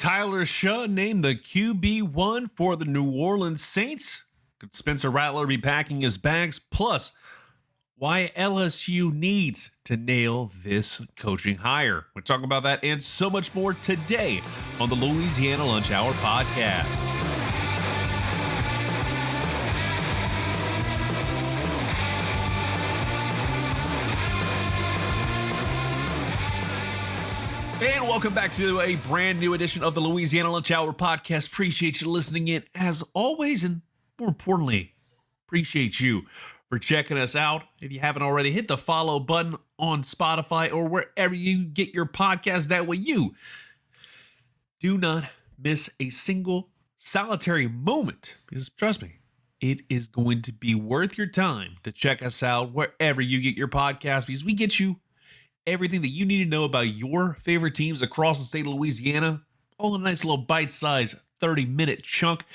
Tyler Shough named the QB1 for the New Orleans Saints? Could Spencer Rattler be packing his bags? Plus, why LSU needs to nail this coaching hire. We're talking about that and so much more today on the Louisiana Lunch Hour podcast. And welcome back to a brand new edition of the Louisiana Lunch Hour podcast. Appreciate you listening in as always, and more importantly, appreciate you for checking us out. If you haven't already, hit the follow button on Spotify or wherever you get your podcast. That way you do not miss a single solitary moment. Because trust me, it is going to be worth your time to check us out wherever you get your podcast, because we get you everything that you need to know about your favorite teams across the state of Louisiana, all in a nice little bite-sized 30-minute chunk.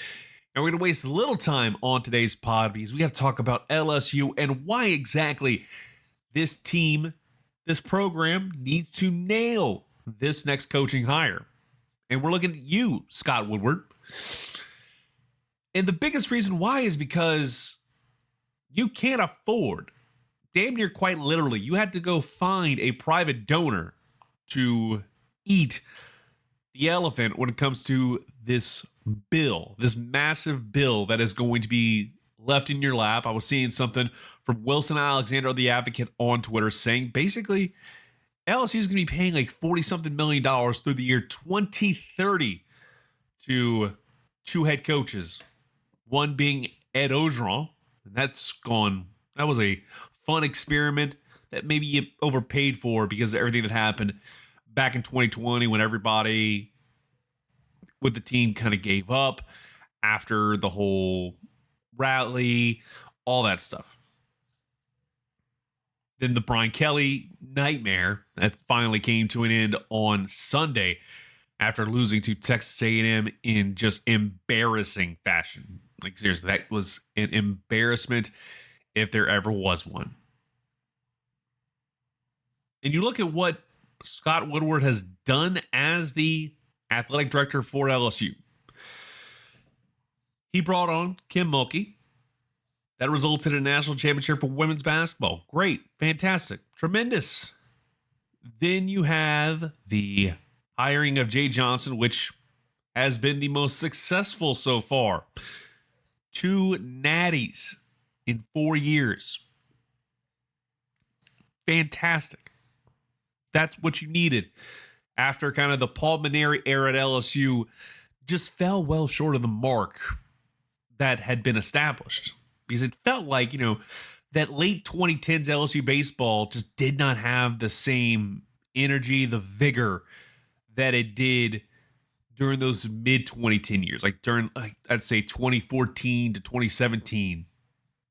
And we're going to waste a little time on today's pod because we got to talk about LSU and why exactly this team, this program, needs to nail this next coaching hire. And we're looking at you, Scott Woodward. And the biggest reason why is because you can't afford, damn near quite literally, you had to go find a private donor to eat the elephant when it comes to this bill, this massive bill that is going to be left in your lap. I was seeing something from Wilson Alexander, the Advocate, on Twitter saying basically LSU is going to be paying like $40-something million through the year 2030 to two head coaches, one being Ed Orgeron, and that's gone. That was a fun experiment that maybe you overpaid for because of everything that happened back in 2020 when everybody with the team kind of gave up after the whole rally, all that stuff. Then the Brian Kelly nightmare that finally came to an end on Sunday after losing to Texas A&M in just embarrassing fashion. Like seriously, that was an embarrassment if there ever was one. And you look at what Scott Woodward has done as the athletic director for LSU. He brought on Kim Mulkey. That resulted in a national championship for women's basketball. Great, fantastic, tremendous. Then you have the hiring of Jay Johnson, which has been the most successful so far. 2 natties in 4 years. Fantastic. That's what you needed after kind of the Paul Mainieri era at LSU just fell well short of the mark that had been established. Because it felt like, that late 2010s LSU baseball just did not have the same energy, the vigor that it did during those mid 2010 years, like during, I'd say 2014 to 2017.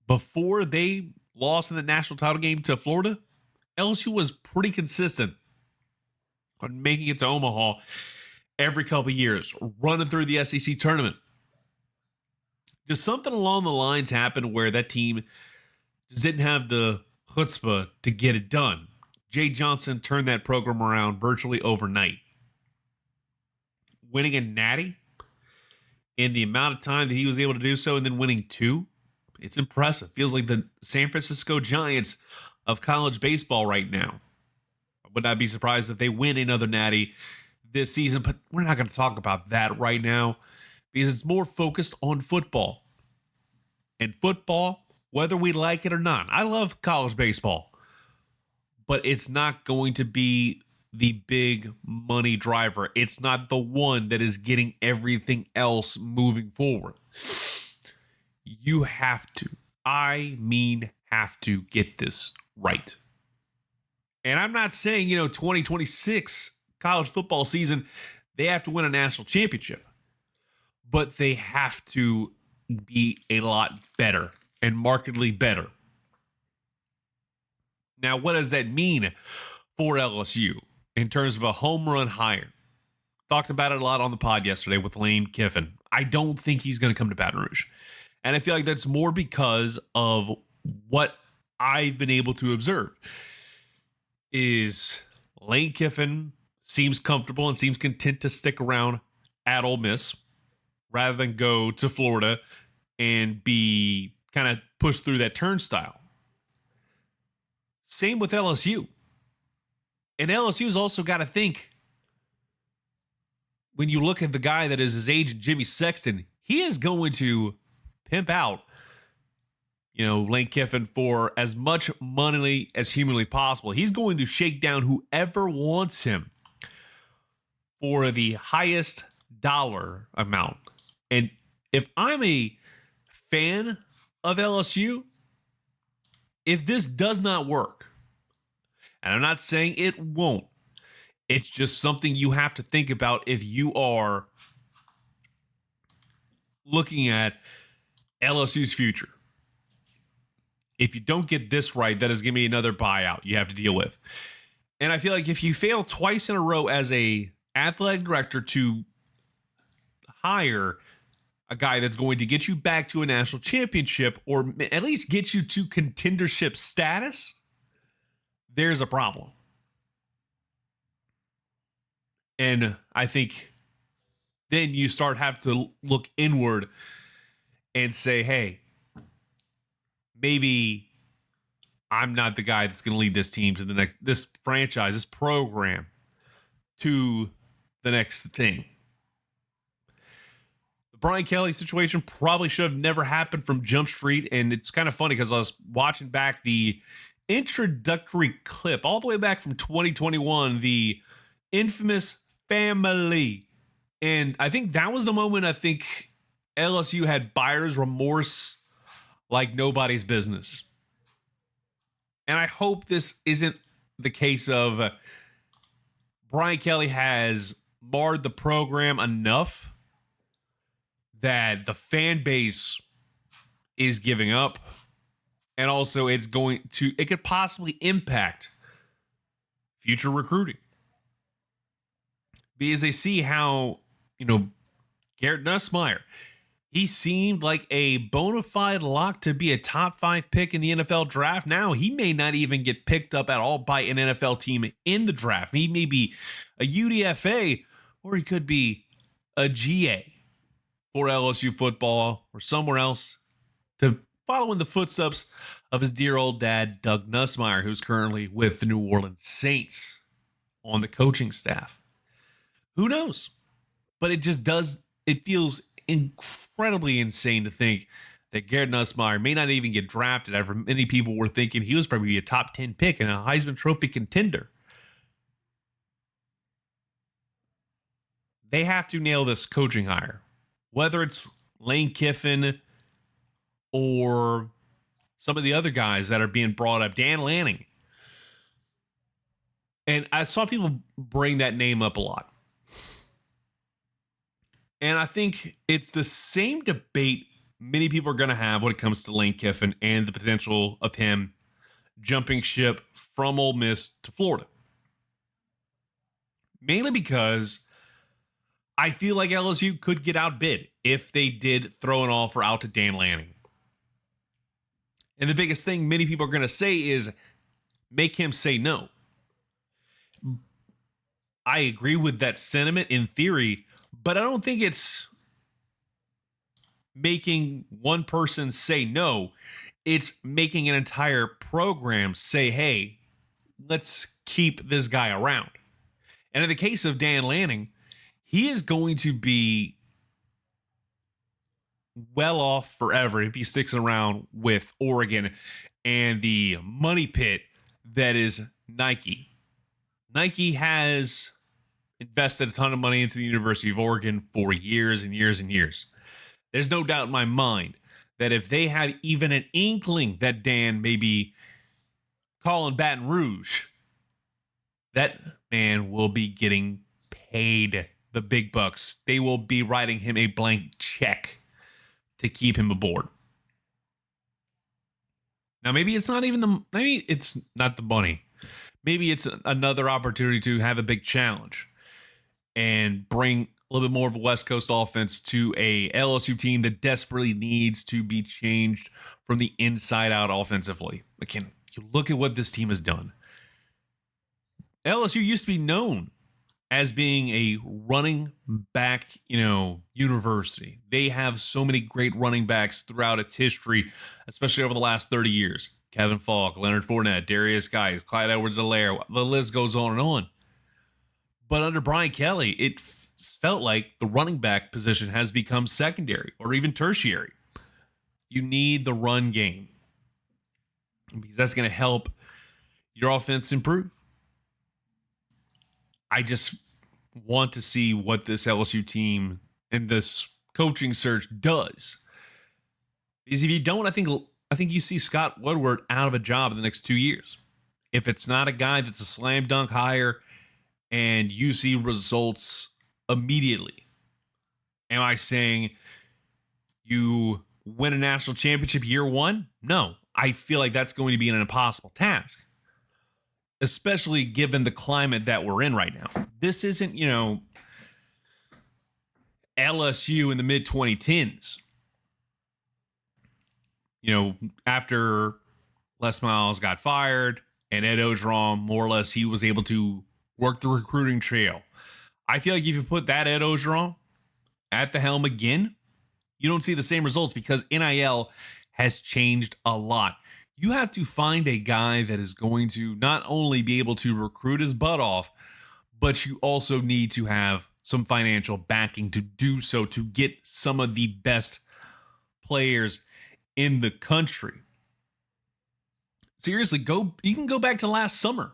Before they lost in the national title game to Florida, LSU was pretty consistent on making it to Omaha every couple of years, running through the SEC tournament. Just something along the lines happened where that team just didn't have the chutzpah to get it done. Jay Johnson turned that program around virtually overnight. Winning a natty in the amount of time that he was able to do so, and then winning 2, it's impressive. Feels like the San Francisco Giants of college baseball right now. I would not be surprised if they win another natty this season, but we're not going to talk about that right now because it's more focused on football. And football, whether we like it or not, I love college baseball, but it's not going to be the big money driver. It's not the one that is getting everything else moving forward. You have to, have to get this right. And I'm not saying, 2026 college football season, they have to win a national championship, but they have to be a lot better and markedly better. Now, what does that mean for LSU in terms of a home run hire? Talked about it a lot on the pod yesterday with Lane Kiffin. I don't think he's going to come to Baton Rouge. And I feel like that's more because of what I've been able to observe is Lane Kiffin seems comfortable and seems content to stick around at Ole Miss rather than go to Florida and be kind of pushed through that turnstile. Same with LSU. And LSU's also got to think, when you look at the guy that is his agent, Jimmy Sexton, he is going to pimp out, Lane Kiffin for as much money as humanly possible. He's going to shake down whoever wants him for the highest dollar amount. And if I'm a fan of LSU, if this does not work, and I'm not saying it won't, it's just something you have to think about if you are looking at LSU's future. If you don't get this right, that is going to be another buyout you have to deal with. And I feel like if you fail twice in a row as a athletic director to hire a guy that's going to get you back to a national championship or at least get you to contendership status, there's a problem. And I think then you start having to look inward and say, hey, maybe I'm not the guy that's going to lead this team to this franchise, this program to the next thing. The Brian Kelly situation probably should have never happened from Jump Street. And it's kind of funny because I was watching back the introductory clip all the way back from 2021, the infamous family. And I think that was the moment I think LSU had buyer's remorse like nobody's business. And I hope this isn't the case of Brian Kelly has marred the program enough that the fan base is giving up. And also it could possibly impact future recruiting. Because they see how, Garrett Nussmeier, he seemed like a bona fide lock to be a top 5 pick in the NFL draft. Now he may not even get picked up at all by an NFL team in the draft. He may be a UDFA or he could be a GA for LSU football or somewhere else to follow in the footsteps of his dear old dad, Doug Nussmeier, who's currently with the New Orleans Saints on the coaching staff. Who knows? But it feels incredibly insane to think that Garrett Nussmeier may not even get drafted after many people were thinking he was probably a top 10 pick and a Heisman Trophy contender. They have to nail this coaching hire, whether it's Lane Kiffin or some of the other guys that are being brought up, Dan Lanning. And I saw people bring that name up a lot. And I think it's the same debate many people are going to have when it comes to Lane Kiffin and the potential of him jumping ship from Ole Miss to Florida. Mainly because I feel like LSU could get outbid if they did throw an offer out to Dan Lanning. And the biggest thing many people are going to say is make him say no. I agree with that sentiment in theory, but I don't think it's making one person say no. It's making an entire program say, hey, let's keep this guy around. And in the case of Dan Lanning, he is going to be well off forever if he sticks around with Oregon and the money pit that is Nike. Nike has invested a ton of money into the University of Oregon for years and years and years. There's no doubt in my mind that if they have even an inkling that Dan may be calling Baton Rouge, that man will be getting paid the big bucks. They will be writing him a blank check to keep him aboard. Now, maybe it's not the money. Maybe it's another opportunity to have a big challenge and bring a little bit more of a West Coast offense to a LSU team that desperately needs to be changed from the inside out offensively. Again, you look at what this team has done. LSU used to be known as being a running back, university. They have so many great running backs throughout its history, especially over the last 30 years. Kevin Falk, Leonard Fournette, Darius Guice, Clyde Edwards-Helaire, the list goes on and on. But under Brian Kelly, it felt like the running back position has become secondary or even tertiary. You need the run game because that's going to help your offense improve. I just want to see what this LSU team and this coaching search does. Because if you don't, I think you see Scott Woodward out of a job in the next 2 years. If it's not a guy that's a slam dunk hire and you see results immediately. Am I saying you win a national championship year one? No, I feel like that's going to be an impossible task, especially given the climate that we're in right now. This isn't, LSU in the mid 2010s. After Les Miles got fired and Ed Ogeron, more or less, he was able to work the recruiting trail. I feel like if you put that Ed Ogeron at the helm again, you don't see the same results because NIL has changed a lot. You have to find a guy that is going to not only be able to recruit his butt off, but you also need to have some financial backing to do so, to get some of the best players in the country. Seriously, you can go back to last summer.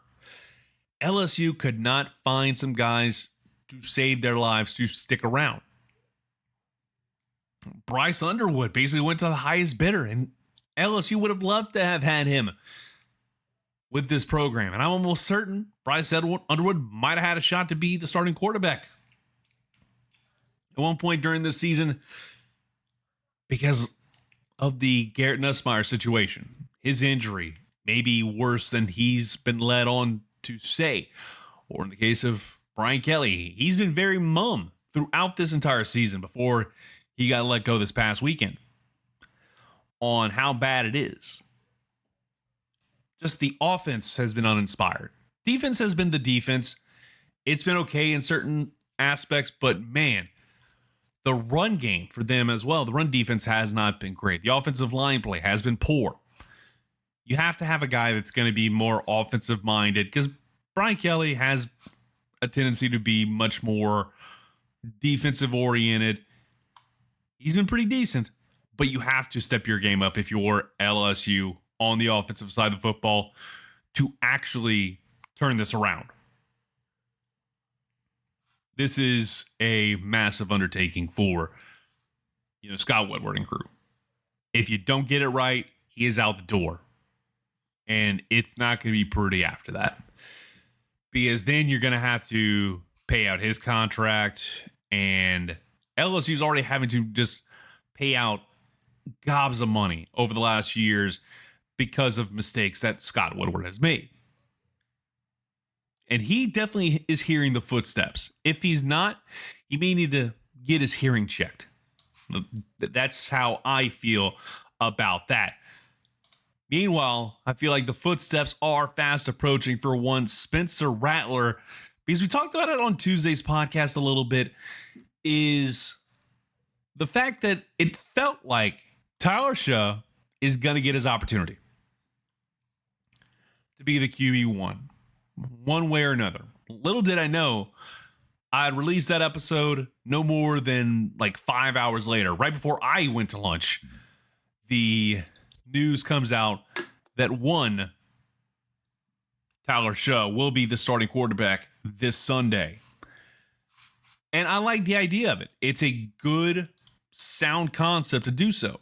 LSU could not find some guys to save their lives to stick around. Bryce Underwood basically went to the highest bidder, and LSU would have loved to have had him with this program. And I'm almost certain Bryce Underwood might have had a shot to be the starting quarterback at one point during this season because of the Garrett Nussmeier situation. His injury may be worse than he's been led on to say. Or in the case of Brian Kelly, he's been very mum throughout this entire season before he got let go this past weekend on how bad it is. Just the offense has been uninspired. Defense has been the defense. It's been okay in certain aspects, but man, the run game for them as well, the run defense has not been great. The offensive line play has been poor. You have to have a guy that's going to be more offensive minded because Brian Kelly has a tendency to be much more defensive oriented. He's been pretty decent, but you have to step your game up if you're LSU on the offensive side of the football to actually turn this around. This is a massive undertaking for, Scott Woodward and crew. If you don't get it right, he is out the door. And it's not going to be pretty after that. Because then you're going to have to pay out his contract. And LSU's already having to just pay out gobs of money over the last few years because of mistakes that Scott Woodward has made. And he definitely is hearing the footsteps. If he's not, he may need to get his hearing checked. That's how I feel about that. Meanwhile, I feel like the footsteps are fast approaching for one Spencer Rattler, because we talked about it on Tuesday's podcast a little bit, is the fact that it felt like Tyler Shough is going to get his opportunity to be the QB1, one way or another. Little did I know, I'd released that episode no more than like 5 hours later, right before I went to lunch. The news comes out that Tyler Shough will be the starting quarterback this Sunday. And I like the idea of it. It's a good, sound concept to do so,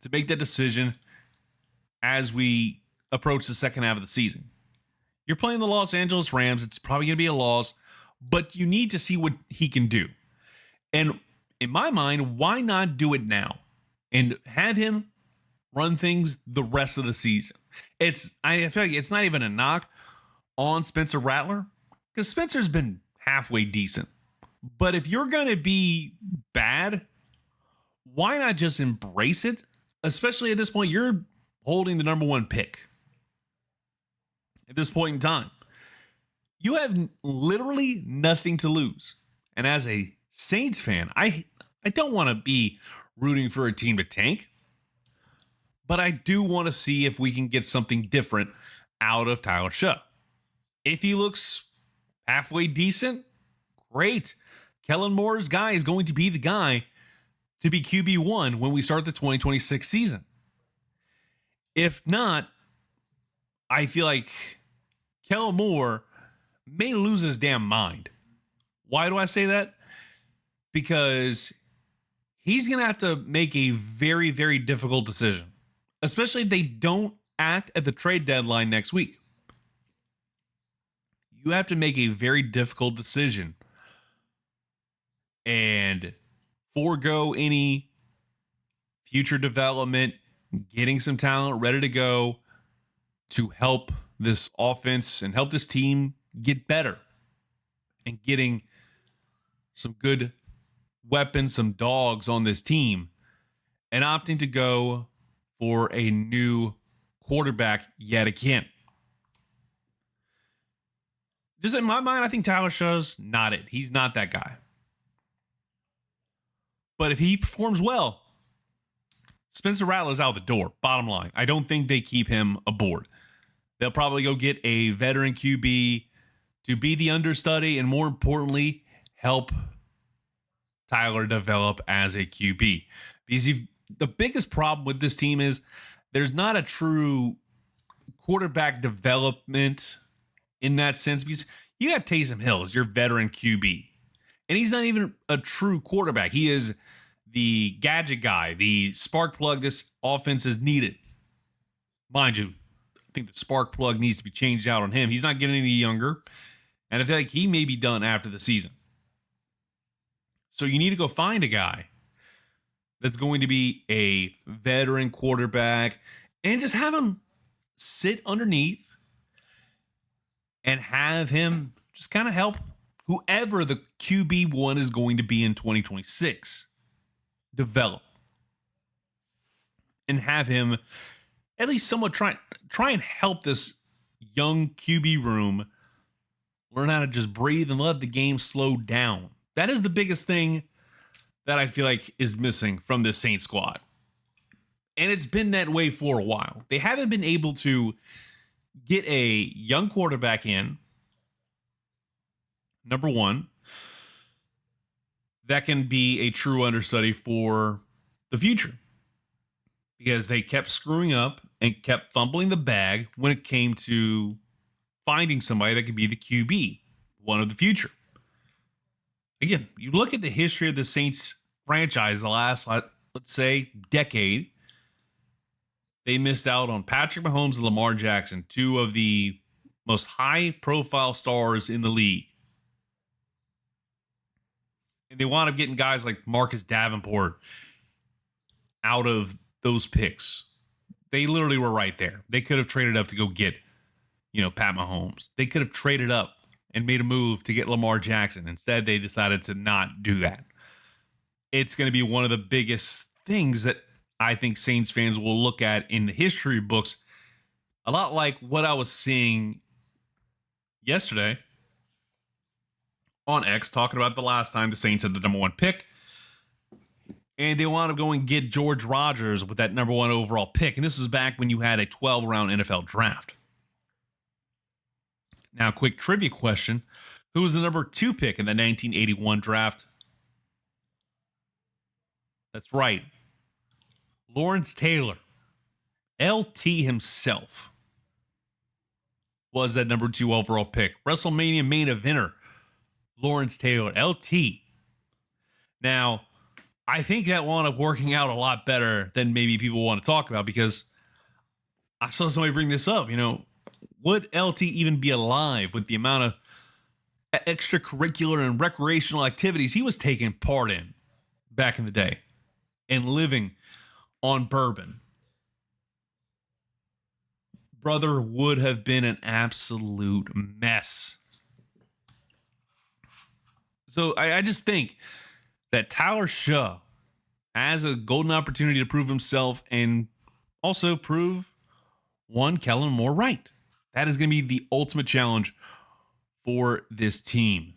to make that decision as we approach the second half of the season. You're playing the Los Angeles Rams. It's probably going to be a loss, but you need to see what he can do. And in my mind, why not do it now and have him run things the rest of the season? I feel like it's not even a knock on Spencer Rattler, because Spencer's been halfway decent. But if you're going to be bad, why not just embrace it? Especially at this point, you're holding the number one pick. At this point in time, You have literally nothing to lose. And as a Saints fan, I don't want to be rooting for a team to tank, but I do want to see if we can get something different out of Tyler Shough. If he looks halfway decent, great. Kellen Moore's guy is going to be the guy to be QB1 when we start the 2026 season. If not, I feel like Kellen Moore may lose his damn mind. Why do I say that? Because he's going to have to make a very, very difficult decision, especially if they don't act at the trade deadline next week. You have to make a very difficult decision and forego any future development, getting some talent ready to go to help this offense and help this team get better, and getting some good weapons, some dogs on this team, and opting to go for a new quarterback yet again. Just in my mind, I think Tyler Shough's not it. He's not that guy. But if he performs well, Spencer Rattler's out the door. Bottom line, I don't think they keep him aboard. They'll probably go get a veteran QB to be the understudy and, more importantly, help Tyler develop as a QB. Because the biggest problem with this team is there's not a true quarterback development in that sense, because you have Taysom Hill as your veteran QB, and he's not even a true quarterback. He is the gadget guy, the spark plug this offense is needed. Mind you, I think the spark plug needs to be changed out on him. He's not getting any younger, and I feel like he may be done after the season. So you need to go find a guy that's going to be a veteran quarterback and just have him sit underneath and have him just kind of help whoever the QB1 is going to be in 2026 develop, and have him at least somewhat try and help this young QB room learn how to just breathe and let the game slow down. That is the biggest thing that I feel like is missing from this Saints squad. And it's been that way for a while. They haven't been able to get a young quarterback in, number one, that can be a true understudy for the future. Because they kept screwing up and kept fumbling the bag when it came to finding somebody that could be the QB, one of the future. Again, you look at the history of the Saints franchise the last, let's say, decade. They missed out on Patrick Mahomes and Lamar Jackson, two of the most high-profile stars in the league. And they wound up getting guys like Marcus Davenport out of those picks. They literally were right there. They could have traded up to go get, Pat Mahomes. They could have traded up and made a move to get Lamar Jackson. Instead, they decided to not do that. It's going to be one of the biggest things that I think Saints fans will look at in the history books. A lot like what I was seeing yesterday on X, talking about the last time the Saints had the number one pick. And they wound up going and get George Rogers with that number one overall pick. And this is back when you had a 12-round NFL draft. Now, quick trivia question. Who was the number 2 pick in the 1981 draft? That's right. Lawrence Taylor. LT himself was that number 2 overall pick. WrestleMania main eventer. Lawrence Taylor. LT. Now, I think that wound up working out a lot better than maybe people want to talk about, because I saw somebody bring this up. Would LT even be alive with the amount of extracurricular and recreational activities he was taking part in back in the day and living on bourbon? Brother would have been an absolute mess. So I just think that Tyler Shough has a golden opportunity to prove himself and also prove Kellen Moore right. That is going to be the ultimate challenge for this team.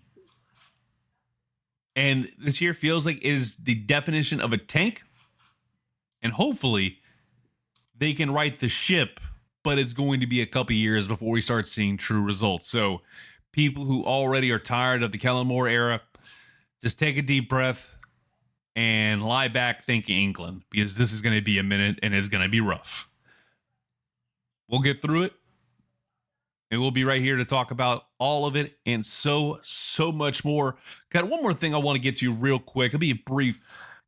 And this year feels like it is the definition of a tank. And hopefully they can right the ship, but it's going to be a couple years before we start seeing true results. So people who already are tired of the Kellen Moore era, just take a deep breath and lie back thinking England, because this is going to be a minute and it's going to be rough. We'll get through it. And we'll be right here to talk about all of it and so much more. Got one more thing I want to get to real quick. It'll be a brief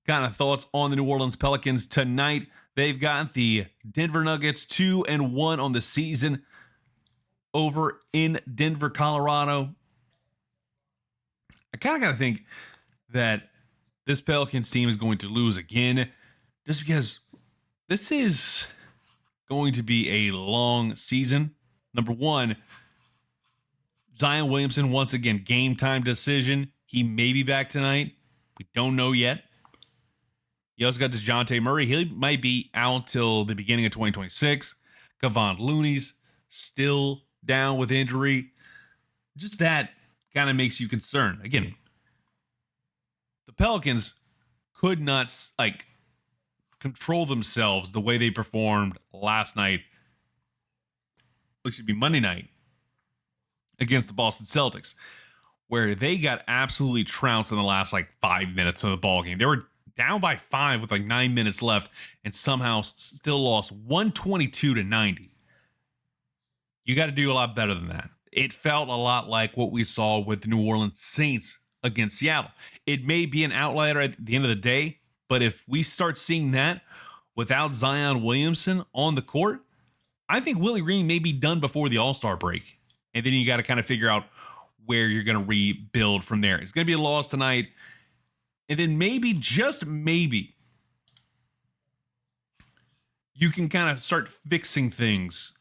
kind of thoughts on the New Orleans Pelicans tonight. They've got the Denver Nuggets 2-1 on the season over in Denver, Colorado. I kind of got to think that this Pelicans team is going to lose again, just because this is going to be a long season. Number one, Zion Williamson, once again, game time decision. He may be back tonight. We don't know yet. You also got DeJounte Murray. He might be out till the beginning of 2026. Kevon Looney's still down with injury. Just that kind of makes you concerned. Again, the Pelicans could not control themselves the way they performed last night. It should be Monday night against the Boston Celtics, where they got absolutely trounced in the last 5 minutes of the ball game. They were down by 5 with 9 minutes left and somehow still lost 122-90. You got to do a lot better than that. It felt a lot like what we saw with the New Orleans Saints against Seattle. It may be an outlier at the end of the day, but if we start seeing that without Zion Williamson on the court, I think Willie Green may be done before the All-Star break. And then you got to kind of figure out where you're going to rebuild from there. It's going to be a loss tonight. And then maybe, just maybe, you can kind of start fixing things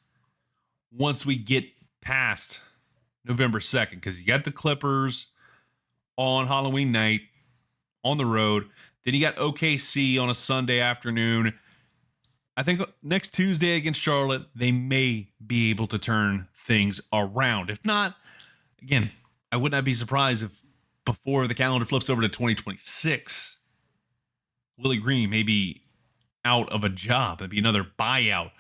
once we get past November 2nd. Because you got the Clippers on Halloween night on the road. Then you got OKC on a Sunday afternoon. I think next Tuesday against Charlotte, they may be able to turn things around. If not, again, I would not be surprised if before the calendar flips over to 2026, Willie Green may be out of a job. That'd be another buyout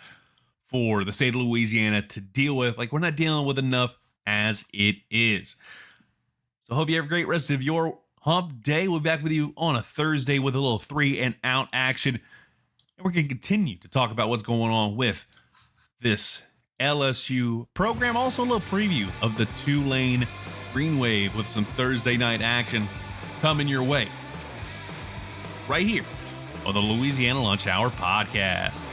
for the state of Louisiana to deal with. We're not dealing with enough as it is. So I hope you have a great rest of your hump day. We'll be back with you on a Thursday with a little 3-and-out action. And we're going to continue to talk about what's going on with this LSU program. Also a little preview of the Tulane Green Wave with some Thursday night action coming your way right here on the Louisiana Lunch Hour podcast.